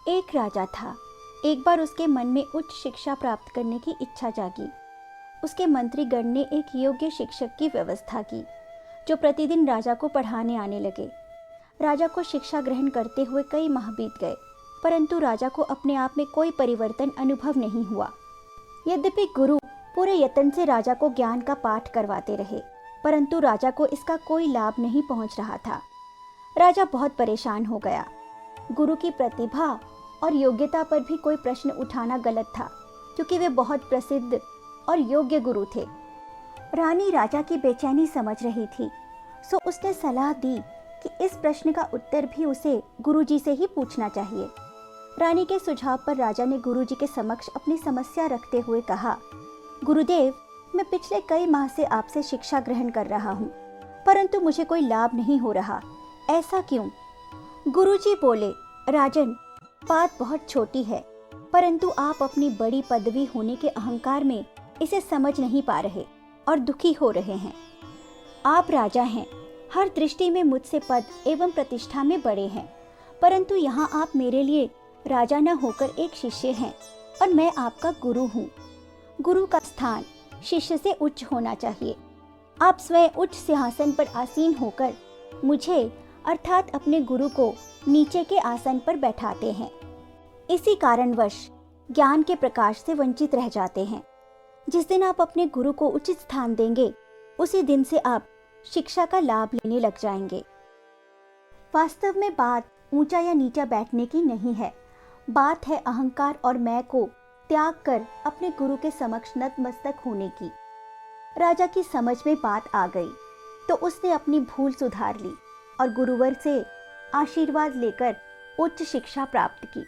एक राजा था। एक बार उसके मन में उच्च शिक्षा प्राप्त करने की इच्छा जागी। उसके मंत्रीगण ने एक योग्य शिक्षक की व्यवस्था की, जो प्रतिदिन राजा को पढ़ाने आने लगे। राजा को शिक्षा ग्रहण करते हुए कई माह बीत गए, परंतु राजा को अपने आप में कोई परिवर्तन अनुभव नहीं हुआ। यद्यपि गुरु पूरे यत्न से राजा को ज्ञान का पाठ करवाते रहे, परंतु राजा को इसका कोई लाभ नहीं पहुंच रहा था। राजा बहुत परेशान हो गया। गुरु की प्रतिभा और योग्यता पर भी कोई प्रश्न उठाना गलत था, क्योंकि वे बहुत प्रसिद्ध और योग्य गुरु थे। रानी राजा की बेचैनी समझ रही थी, सो उसने सलाह दी कि इस प्रश्न का उत्तर भी उसे गुरुजी से ही पूछना चाहिए। रानी के सुझाव पर राजा ने गुरुजी के समक्ष अपनी समस्या रखते हुए कहा, गुरुदेव, मैं पिछले कई माह से आपसे शिक्षा ग्रहण कर रहा हूँ, परंतु मुझे कोई लाभ नहीं हो रहा। ऐसा क्यों? गुरुजी बोले, राजन, बात बहुत छोटी है, परंतु आप अपनी बड़ी पदवी होने के अहंकार में इसे समझ नहीं पा रहे और दुखी हो रहे हैं। आप राजा हैं, हर दृष्टि में मुझसे पद एवं प्रतिष्ठा में बड़े हैं, परंतु यहाँ आप मेरे लिए राजा न होकर एक शिष्य हैं और मैं आपका गुरु हूँ। गुरु का स्थान शिष्य से उच्च होना चाहिए। आप स्वयं उच्च सिंहासन पर आसीन होकर मुझे अर्थात अपने गुरु को नीचे के आसन पर बैठाते हैं। इसी कारणवश ज्ञान के प्रकाश से वंचित रह जाते हैं। जिस दिन आप अपने गुरु को उचित स्थान देंगे, उसी दिन से आप शिक्षा का लाभ लेने लग जाएंगे। वास्तव में बात ऊंचा या नीचा बैठने की नहीं है, बात है अहंकार और मैं को त्याग कर अपने गुरु के समक्ष नतमस्तक होने की। राजा की समझ में बात आ गई, तो उसने अपनी भूल सुधार ली और गुरुवर से आशीर्वाद लेकर उच्च शिक्षा प्राप्त की।